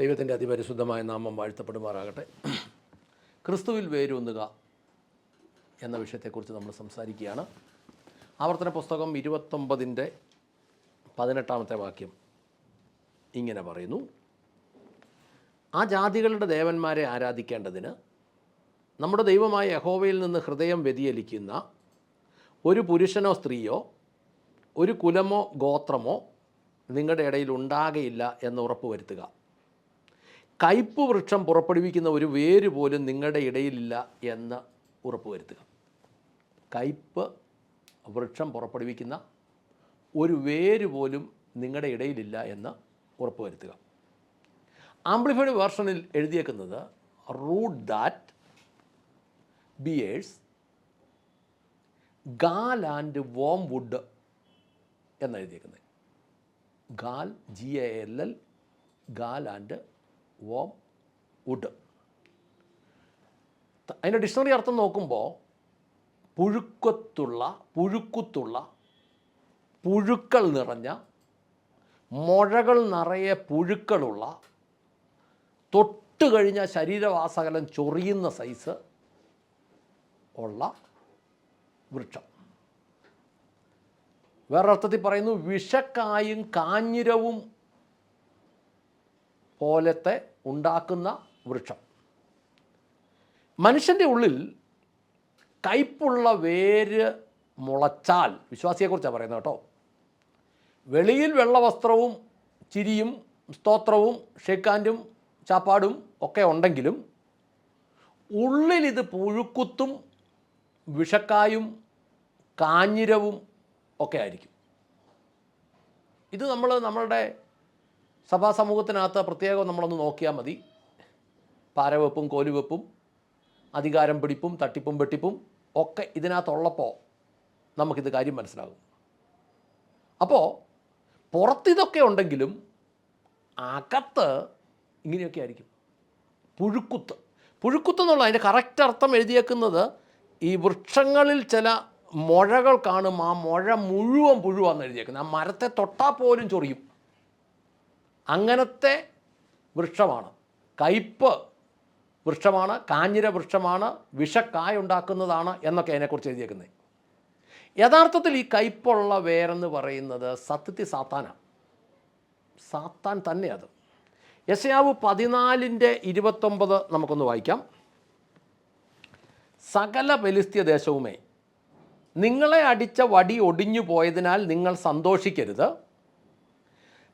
ദൈവത്തിൻ്റെ അതിപരിശുദ്ധമായ നാമം വാഴ്ത്തപ്പെടുമാറാകട്ടെ. ക്രിസ്തുവിൽ വേരൂന്നുക എന്ന വിഷയത്തെക്കുറിച്ച് നമ്മൾ സംസാരിക്കുകയാണ്. ആവർത്തന പുസ്തകം 29:18 വാക്യം ഇങ്ങനെ പറയുന്നു: ആ ജാതികളുടെ ദേവന്മാരെ ആരാധിക്കേണ്ടതിന് നമ്മുടെ ദൈവമായ യഹോവയിൽ നിന്ന് ഹൃദയം വ്യതിചലിക്കുന്ന ഒരു പുരുഷനോ സ്ത്രീയോ ഒരു കുലമോ ഗോത്രമോ നിങ്ങളുടെ ഇടയിൽ ഉണ്ടാകയില്ല എന്ന് ഉറപ്പ് വരുത്തുക. കയ്പ് വൃക്ഷം പുറപ്പെടുവിക്കുന്ന ഒരു വേര് പോലും നിങ്ങളുടെ ഇടയിലില്ല എന്ന് ഉറപ്പ് വരുത്തുക. കയ്പ് വൃക്ഷം പുറപ്പെടുവിക്കുന്ന ഒരു വേര് പോലും നിങ്ങളുടെ ഇടയിലില്ല എന്ന് ഉറപ്പ് വരുത്തുക. ആംപ്ലിഫൈഡ് വേർഷനിൽ എഴുതിയേക്കുന്നത് root that bears gall and wormwood എന്ന് എഴുതിയേക്കുന്നത്. Gall, GALL, gall and wormwood. അതിൻ്റെ ഡിക്ഷണറി അർത്ഥം നോക്കുമ്പോൾ പുഴുക്കുത്തുള്ള പുഴുക്കൾ നിറഞ്ഞ, മുഴകൾ നിറയെ പുഴുക്കളുള്ള, തൊട്ട് കഴിഞ്ഞ ശരീരവാസകലം ചൊറിയുന്ന സൈസ് ഉള്ള വൃക്ഷം. വേറൊരർത്ഥത്തിൽ പറയുന്നു, വിഷക്കായും കാഞ്ഞിരവും പോലത്തെ ഉണ്ടാക്കുന്ന വൃക്ഷം. മനുഷ്യൻ്റെ ഉള്ളിൽ കയ്പുള്ള വേര് മുളച്ചാൽ, വിശ്വാസിയെക്കുറിച്ചാണ് പറയുന്നത് കേട്ടോ, വെളിയിൽ വെള്ളവസ്ത്രവും ചിരിയും സ്തോത്രവും ഷേക്കാൻഡും ചാപ്പാടും ഒക്കെ ഉണ്ടെങ്കിലും ഉള്ളിലിത് പുഴുക്കുത്തും വിഷക്കായും കാഞ്ഞിരവും ഒക്കെ ആയിരിക്കും. ഇത് നമ്മളുടെ സഭാ സമൂഹത്തിനകത്ത് പ്രത്യേകം നമ്മളൊന്ന് നോക്കിയാൽ മതി. പാരവെപ്പും കോലുവെപ്പും അധികാരം പിടിപ്പും തട്ടിപ്പും വെട്ടിപ്പും ഒക്കെ ഇതിനകത്തുള്ളപ്പോൾ നമുക്കിത് കാര്യം മനസ്സിലാകും. അപ്പോൾ പുറത്തിതൊക്കെ ഉണ്ടെങ്കിലും അകത്ത് ഇങ്ങനെയൊക്കെ ആയിരിക്കും. പുഴുക്കുത്ത് എന്നുള്ള അതിൻ്റെ കറക്റ്റ് അർത്ഥം എഴുതിയേക്കുന്നത്, ഈ വൃക്ഷങ്ങളിൽ ചില മുഴകൾ കാണും, ആ മുഴ മുഴുവൻ പുഴുവാന്ന് എഴുതിയേക്കുന്നത്. ആ മരത്തെ തൊട്ടാൽ പോലും ചൊറിയും. അങ്ങനത്തെ വൃക്ഷമാണ്. കയ്പ് വൃക്ഷമാണ്, കാഞ്ഞിര വൃക്ഷമാണ്, വിഷക്കായ ഉണ്ടാക്കുന്നതാണ് എന്നൊക്കെ അതിനെക്കുറിച്ച് എഴുതിയേക്കുന്നത്. യഥാർത്ഥത്തിൽ ഈ കയ്പുള്ള വേരെന്ന് പറയുന്നത് സത്യത്തിൽ സാത്താൻ തന്നെ. അത് യെശയ്യാവ് 14:29 നമുക്കൊന്ന് വായിക്കാം. സകല ഫെലിസ്ത്യ ദേശവുമേ, നിങ്ങളെ അടിച്ച വടി ഒടിഞ്ഞു പോയതിനാൽ നിങ്ങൾ സന്തോഷിക്കരുത്.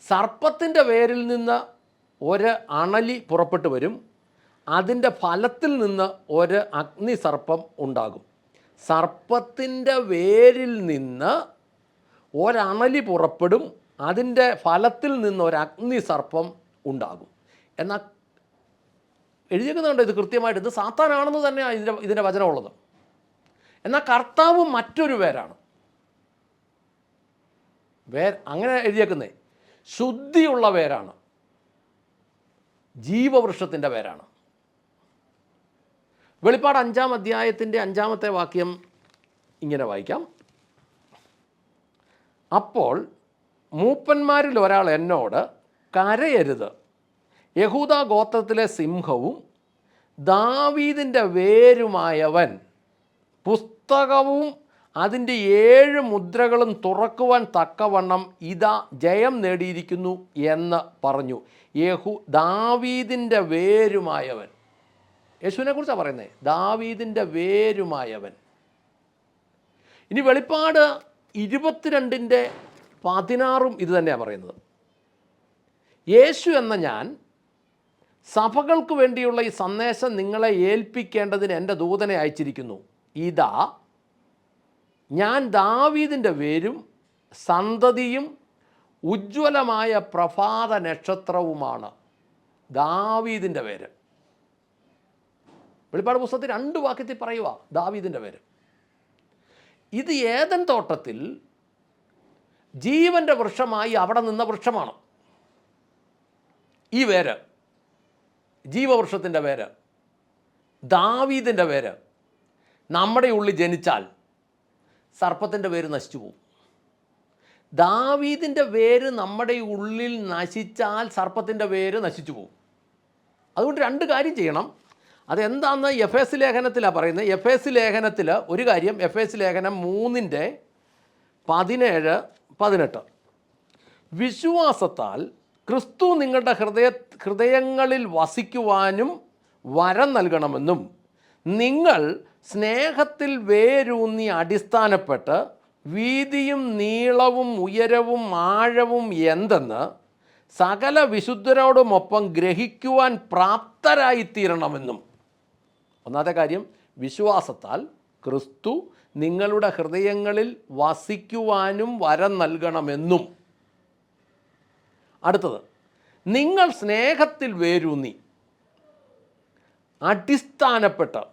സർപ്പത്തിൻ്റെ വേരിൽ നിന്ന് ഒരു അണലി പുറപ്പെട്ടു വരും, അതിൻ്റെ ഫലത്തിൽ നിന്ന് ഒരു അഗ്നിസർപ്പം ഉണ്ടാകും. സർപ്പത്തിൻ്റെ വേരിൽ നിന്ന് ഒരണലി പുറപ്പെടും, അതിൻ്റെ ഫലത്തിൽ നിന്ന് ഒരു അഗ്നിസർപ്പം ഉണ്ടാകും. എന്നാൽ എഴുതിയേക്കുന്നുണ്ട് ഇത് കൃത്യമായിട്ട്, ഇത് സാത്താനാണെന്ന് തന്നെയാണ് ഇതിൻ്റെ വചനമുള്ളത്. എന്നാൽ കർത്താവ് മറ്റൊരു വേരാണ്. അങ്ങനെ എഴുതിയേക്കുന്നേ ശുദ്ധിയുള്ള വേരാണ്, ജീവവൃക്ഷത്തിൻ്റെ വേരാണ്. വെളിപ്പാട് 5-ാം അധ്യായത്തിൻ്റെ 5-ാമത്തെ വാക്യം ഇങ്ങനെ വായിക്കാം: അപ്പോൾ മൂപ്പന്മാരിൽ ഒരാൾ എന്നോട്, കരയരുത്, യഹൂദ ഗോത്രത്തിലെ സിംഹവും ദാവീദിൻ്റെ വേരുമായവൻ പുസ്തകവും അതിൻ്റെ 7 മുദ്രകളും തുറക്കുവാൻ തക്കവണ്ണം ഇതാ ജയം നേടിയിരിക്കുന്നു എന്ന് പറഞ്ഞു. ദാവീദിൻ്റെ വേരുമായവൻ, യേശുവിനെ കുറിച്ചാണ് പറയുന്നത്, ദാവീദിൻ്റെ വേരുമായവൻ. ഇനി വെളിപ്പാട് 22:16 ഇത് തന്നെയാണ് പറയുന്നത്. യേശു എന്ന ഞാൻ സഭകൾക്ക് വേണ്ടിയുള്ള ഈ സന്ദേശം നിങ്ങളെ ഏൽപ്പിക്കേണ്ടതിന് എൻ്റെ ദൂതനെ അയച്ചിരിക്കുന്നു. ഇതാ ഞാൻ ദാവീദിൻ്റെ വേരും സന്തതിയും ഉജ്ജ്വലമായ പ്രഭാത നക്ഷത്രവുമാണ്. ദാവീദിൻ്റെ വേര്. വെളിപ്പാട് പുസ്തകത്തിൽ 2 വാക്യത്തിൽ പറയുക ദാവീദിൻ്റെ വേര്. ഇത് ഏദൻ തോട്ടത്തിൽ ജീവൻ്റെ വൃക്ഷമായി അവിടെ നിന്ന വൃക്ഷമാണ്. ഈ വേര്, ജീവവൃക്ഷത്തിൻ്റെ വേര്, ദാവീദിൻ്റെ വേര് നമ്മുടെ ഉള്ളിൽ ജനിച്ചാൽ സർപ്പത്തിൻ്റെ വേര് നശിച്ചു പോകും. ദാവീദിൻ്റെ വേര് നമ്മുടെ ഉള്ളിൽ നശിച്ചാൽ സർപ്പത്തിൻ്റെ വേര് നശിച്ചു പോകും. അതുകൊണ്ട് രണ്ട് കാര്യം ചെയ്യണം. അതെന്താണെന്ന് എഫ് എസ് ലേഖനത്തിലാണ് പറയുന്നത്. എഫ് എസ് ലേഖനത്തിൽ ഒരു കാര്യം, എഫ് എസ് ലേഖനം 3:17-18, വിശ്വാസത്താൽ ക്രിസ്തു നിങ്ങളുടെ ഹൃദയങ്ങളിൽ വസിക്കുവാനും വരം നൽകണമെന്നും നിങ്ങൾ സ്നേഹത്തിൽ വേരൂന്നി അടിസ്ഥാനപ്പെട്ട് വീതിയും നീളവും ഉയരവും ആഴവും എന്തെന്ന് സകല വിശുദ്ധരോടുമൊപ്പം ഗ്രഹിക്കുവാൻ പ്രാപ്തരായിത്തീരണമെന്നും. ഒന്നാമത്തെ കാര്യം, വിശ്വാസത്താൽ ക്രിസ്തു നിങ്ങളുടെ ഹൃദയങ്ങളിൽ വസിക്കുവാനും വരം നൽകണമെന്നും. അടുത്തത്, നിങ്ങൾ സ്നേഹത്തിൽ വേരൂന്നി അടിസ്ഥാനപ്പെട്ട്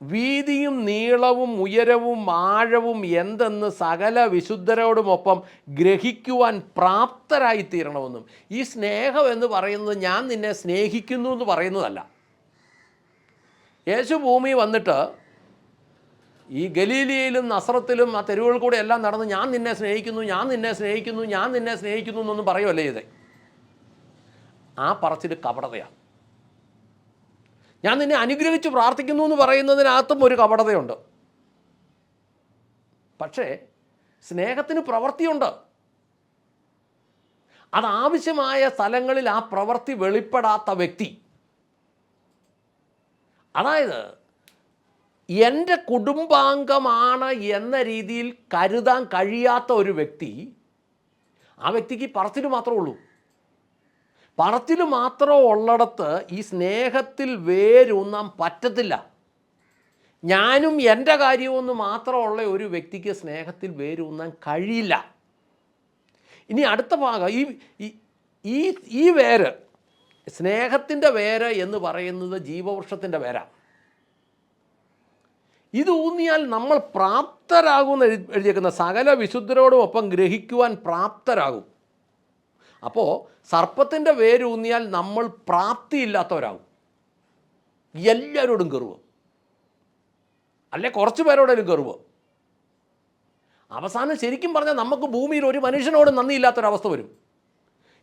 വീതിയും നീളവും ഉയരവും ആഴവും എന്തെന്ന് സകല വിശുദ്ധരോടുമൊപ്പം ഗ്രഹിക്കുവാൻ പ്രാപ്തരായിത്തീരണമെന്നും. ഈ സ്നേഹം എന്ന് പറയുന്നത് ഞാൻ നിന്നെ സ്നേഹിക്കുന്നു എന്ന് പറയുന്നതല്ല. യേശു ഭൂമി വന്നിട്ട് ഈ ഗലീലിയയിലും നസ്രത്തിലും ആ തെരുവുകൾ കൂടെ എല്ലാം നടന്ന് ഞാൻ നിന്നെ സ്നേഹിക്കുന്നു, ഞാൻ നിന്നെ സ്നേഹിക്കുന്നു, ഞാൻ നിന്നെ സ്നേഹിക്കുന്നു എന്നൊന്നും പറയുമല്ലേ ചെയ്തേ. ആ പറച്ചിൽ കപടതയാണ്. ഞാൻ നിന്നെ അനുഗ്രഹിച്ച് പ്രാർത്ഥിക്കുന്നു എന്ന് പറയുന്നതിനകത്തും ഒരു കപടതയുണ്ട്. പക്ഷേ സ്നേഹത്തിന് പ്രവൃത്തിയുണ്ട്. അതാവശ്യമായ സ്ഥലങ്ങളിൽ ആ പ്രവൃത്തി വെളിപ്പെടാത്ത വ്യക്തി, അതായത് എൻ്റെ കുടുംബാംഗമാണ് എന്ന രീതിയിൽ കരുതാൻ കഴിയാത്ത ഒരു വ്യക്തി, ആ വ്യക്തിക്ക് പറച്ചിൽ മാത്രമേ ഉള്ളൂ. പറച്ചിൽ മാത്രം ഉള്ളിടത്ത് ഈ സ്നേഹത്തിൽ വേരൂന്നാൻ പറ്റത്തില്ല. ഞാനും എൻ്റെ കാര്യമൊന്നും മാത്രമുള്ള ഒരു വ്യക്തിക്ക് സ്നേഹത്തിൽ വേരൂന്നാൻ കഴിയില്ല. ഇനി അടുത്ത ഭാഗം, ഈ വേര്, സ്നേഹത്തിൻ്റെ വേര് എന്ന് പറയുന്നത് ജീവവൃക്ഷത്തിൻ്റെ വേരാണ്. ഇത് ഊന്നിയാൽ നമ്മൾ പ്രാപ്തരാകുമെന്ന് എഴുതിയേക്കുന്ന സകല വിശുദ്ധരോടും ഒപ്പം ഗ്രഹിക്കുവാൻ പ്രാപ്തരാകും. അപ്പോൾ സർപ്പത്തിൻ്റെ വേരൂന്നിയാൽ നമ്മൾ പ്രാപ്തിയില്ലാത്തവരാകും. എല്ലാവരോടും കെറുവ്, അല്ലെ കുറച്ച് പേരോടും കെറുവ്. അവസാനം ശരിക്കും പറഞ്ഞാൽ നമുക്ക് ഭൂമിയിൽ ഒരു മനുഷ്യനോടും നന്ദിയില്ലാത്തൊരവസ്ഥ വരും.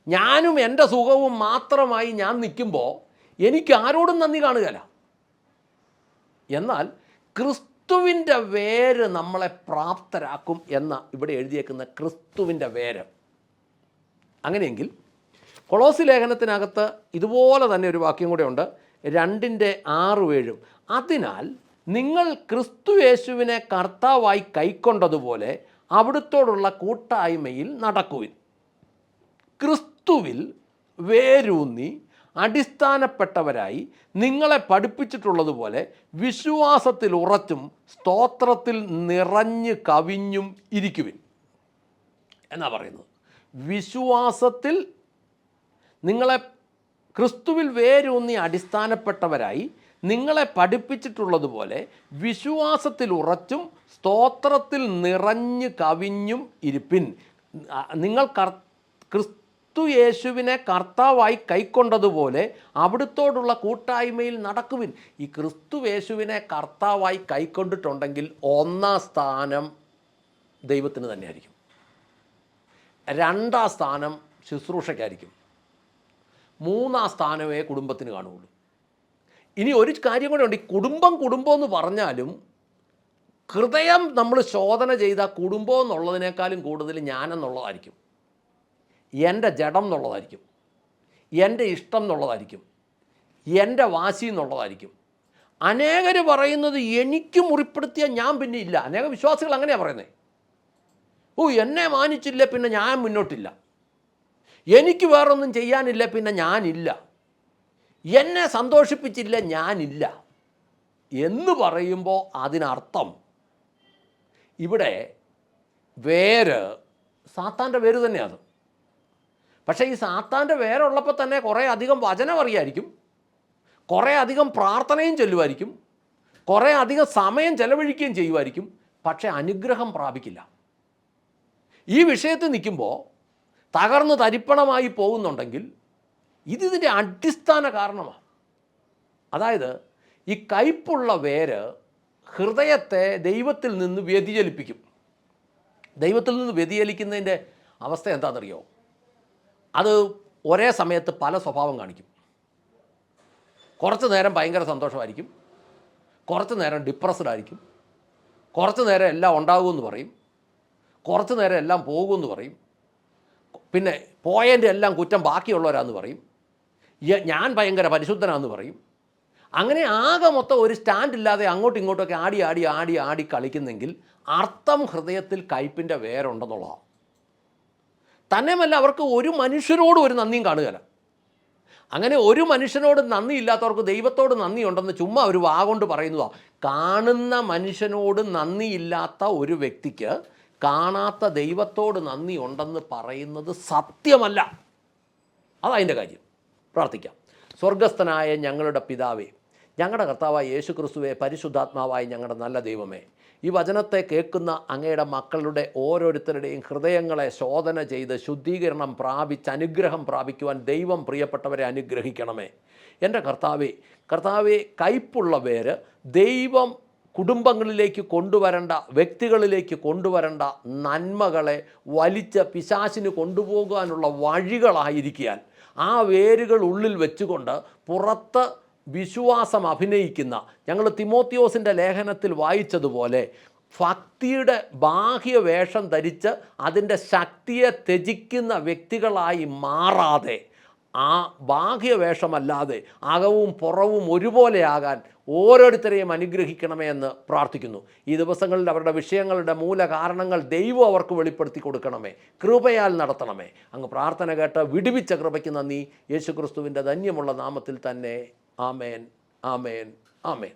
ഞാനും എൻ്റെ സുഖവും മാത്രമായി ഞാൻ നിൽക്കുമ്പോൾ എനിക്ക് ആരോടും നന്ദി കാണുകയില്ല. എന്നാൽ ക്രിസ്തുവിൻ്റെ വേര് നമ്മളെ പ്രാപ്തരാക്കും എന്ന ഇവിടെ എഴുതിയേക്കുന്ന ക്രിസ്തുവിൻ്റെ വേര്. അങ്ങനെയെങ്കിൽ കൊളോസി ലേഖനത്തിനകത്ത് ഇതുപോലെ തന്നെ ഒരു വാക്യം കൂടെ ഉണ്ട്, 2:6-7. അതിനാൽ നിങ്ങൾ ക്രിസ്തു യേശുവിനെ കർത്താവായി കൈക്കൊണ്ടതുപോലെ അവിടുത്തോടുള്ള കൂട്ടായ്മയിൽ നടക്കുവിൻ. ക്രിസ്തുവിൽ വേരൂന്നി അടിസ്ഥാനപ്പെട്ടവരായി നിങ്ങളെ പഠിപ്പിച്ചിട്ടുള്ളതുപോലെ വിശ്വാസത്തിൽ ഉറച്ചും സ്തോത്രത്തിൽ നിറഞ്ഞു കവിഞ്ഞും ഇരിക്കുവിൻ എന്നാണ് പറയുന്നത്. വിശ്വാസത്തിൽ നിങ്ങളെ, ക്രിസ്തുവിൽ വേരൂന്നി അടിസ്ഥാനപ്പെട്ടവരായി നിങ്ങളെ പഠിപ്പിച്ചിട്ടുള്ളതുപോലെ വിശ്വാസത്തിൽ ഉറച്ചും സ്തോത്രത്തിൽ നിറഞ്ഞു കവിഞ്ഞും ഇരിപ്പിൻ. നിങ്ങൾ ക്രിസ്തു യേശുവിനെ കർത്താവായി കൈക്കൊണ്ടതുപോലെ അവിടുത്തോടുള്ള കൂട്ടായ്മയിൽ നടക്കുവിൻ. ഈ ക്രിസ്തു യേശുവിനെ കർത്താവായി കൈക്കൊണ്ടിട്ടുണ്ടെങ്കിൽ ഒന്നാം സ്ഥാനം ദൈവത്തിന് തന്നെയായിരിക്കും, രണ്ടാം സ്ഥാനം ശുശ്രൂഷയ്ക്കായിരിക്കും, മൂന്നാം സ്ഥാനമേ കുടുംബത്തിന് കാണുകയുള്ളൂ. ഇനി ഒരു കാര്യം കൂടെ ഉണ്ട്, ഈ കുടുംബം എന്ന് പറഞ്ഞാലും ഹൃദയം നമ്മൾ ശോധന ചെയ്ത കുടുംബം എന്നുള്ളതിനേക്കാളും കൂടുതൽ ഞാനെന്നുള്ളതായിരിക്കും, എൻ്റെ ജഡം എന്നുള്ളതായിരിക്കും, എൻ്റെ ഇഷ്ടം എന്നുള്ളതായിരിക്കും, എൻ്റെ വാശി എന്നുള്ളതായിരിക്കും. അനേകർ പറയുന്നത് എനിക്ക് മുറിപ്പെടുത്തിയാൽ ഞാൻ പിന്നെ ഇല്ല. അനേക വിശ്വാസികൾ അങ്ങനെയാണ് പറയുന്നത്. എന്നെ മാനിച്ചില്ല പിന്നെ ഞാൻ മുന്നോട്ടില്ല, എനിക്ക് വേറൊന്നും ചെയ്യാനില്ല പിന്നെ ഞാനില്ല, എന്നെ സന്തോഷിപ്പിച്ചില്ല ഞാനില്ല എന്ന് പറയുമ്പോൾ അതിനർത്ഥം ഇവിടെ വേര് സാത്താൻ്റെ വേര് തന്നെയാണ്. പക്ഷേ ഈ സാത്താൻ്റെ വേരുള്ളപ്പോൾ തന്നെ കുറേ അധികം വചനം അറിയായിരിക്കും, കുറേ അധികം പ്രാർത്ഥനയും ചൊല്ലുമായിരിക്കും, കുറേ അധികം സമയം ചെലവഴിക്കുകയും ചെയ്യുമായിരിക്കും. പക്ഷേ അനുഗ്രഹം പ്രാപിക്കില്ല. ഈ വിഷയത്തിൽ നിൽക്കുമ്പോൾ തകർന്ന് തരിപ്പണമായി പോകുന്നുണ്ടെങ്കിൽ ഇതിൻ്റെ അടിസ്ഥാന കാരണമാണ്. അതായത് ഈ കയ്പുള്ള വേര് ഹൃദയത്തെ ദൈവത്തിൽ നിന്ന് വ്യതിചലിപ്പിക്കും. ദൈവത്തിൽ നിന്ന് വ്യതിചലിക്കുന്നതിൻ്റെ അവസ്ഥ എന്താണെന്നറിയോ? അത് ഒരേ സമയത്ത് പല സ്വഭാവം കാണിക്കും. കുറച്ച് നേരം ഭയങ്കര സന്തോഷമായിരിക്കും, കുറച്ച് നേരം ഡിപ്രസ്ഡ് ആയിരിക്കും, കുറച്ച് നേരം എല്ലാം ഉണ്ടാകുമെന്ന് പറയും, കുറച്ച് നേരം എല്ലാം പോകുമെന്ന് പറയും, പിന്നെ പോയതിൻ്റെ എല്ലാം കുറ്റം ബാക്കിയുള്ളവരാന്ന് പറയും, ഞാൻ ഭയങ്കര പരിശുദ്ധനാന്ന് പറയും. അങ്ങനെ ആകെ മൊത്തം ഒരു സ്റ്റാൻഡില്ലാതെ അങ്ങോട്ടും ഇങ്ങോട്ടൊക്കെ ആടി ആടി ആടി ആടി കളിക്കുന്നെങ്കിൽ അർത്ഥം ഹൃദയത്തിൽ കയ്പിൻ്റെ വേരുണ്ടെന്നുള്ളതാണ്. തന്നെയുമല്ല, അവർക്ക് ഒരു മനുഷ്യരോടും ഒരു നന്ദിയും കാണുകയില്ല. അങ്ങനെ ഒരു മനുഷ്യനോട് നന്ദിയില്ലാത്തവർക്ക് ദൈവത്തോട് നന്ദിയുണ്ടെന്ന് ചുമ്മാ ഒരു വാഗൊണ്ട് പറയുന്നതാണ്. കാണുന്ന മനുഷ്യനോട് നന്ദിയില്ലാത്ത ഒരു വ്യക്തിക്ക് കാണാത്ത ദൈവത്തോട് നന്ദി ഉണ്ടെന്ന് പറയുന്നത് സത്യമല്ല. അതതിൻ്റെ കാര്യം. പ്രാർത്ഥിക്കാം. സ്വർഗസ്ഥനായ ഞങ്ങളുടെ പിതാവേ, ഞങ്ങളുടെ കർത്താവായ യേശു ക്രിസ്തുവേ, പരിശുദ്ധാത്മാവായ ഞങ്ങളുടെ നല്ല ദൈവമേ, ഈ വചനത്തെ കേൾക്കുന്ന അങ്ങയുടെ മക്കളുടെ ഓരോരുത്തരുടെയും ഹൃദയങ്ങളെ ശോധന ചെയ്ത് ശുദ്ധീകരണം പ്രാപിച്ച് അനുഗ്രഹം പ്രാപിക്കുവാൻ ദൈവം പ്രിയപ്പെട്ടവരെ അനുഗ്രഹിക്കണമേ. എൻ്റെ കർത്താവേ, കയ്പുള്ള പേര് ദൈവം കുടുംബങ്ങളിലേക്ക് കൊണ്ടുവരേണ്ട, വ്യക്തികളിലേക്ക് കൊണ്ടുവരേണ്ട നന്മകളെ വലിച്ച് പിശാചിന് കൊണ്ടുപോകാനുള്ള വഴികളായിരിക്കാൻ ആ വേരുകൾ ഉള്ളിൽ വെച്ചുകൊണ്ട് പുറത്ത് വിശ്വാസം അഭിനയിക്കുന്ന, ഞങ്ങൾ തിമോത്തിയോസിൻ്റെ ലേഖനത്തിൽ വായിച്ചതുപോലെ ഭക്തിയുടെ ബാഹ്യ വേഷം ധരിച്ച് അതിൻ്റെ ശക്തിയെ ത്യജിക്കുന്ന വ്യക്തികളായി മാറാതെ, ആ ബാഹ്യവേഷമല്ലാതെ അകവും പുറവും ഒരുപോലെയാകാൻ ഓരോരുത്തരെയും അനുഗ്രഹിക്കണമേ എന്ന് പ്രാർത്ഥിക്കുന്നു. ഈ ദിവസങ്ങളിൽ അവരുടെ വിഷയങ്ങളുടെ മൂല കാരണങ്ങൾ ദൈവം അവർക്ക് വെളിപ്പെടുത്തി കൊടുക്കണമേ. കൃപയാൽ നടത്തണമേ. അങ്ങ് പ്രാർത്ഥന കേട്ട് വിടുവിച്ച കൃപയ്ക്ക് നന്ദി. യേശുക്രിസ്തുവിൻ്റെ ധന്യമുള്ള നാമത്തിൽ തന്നെ. ആമേൻ, ആമേൻ, ആമേൻ.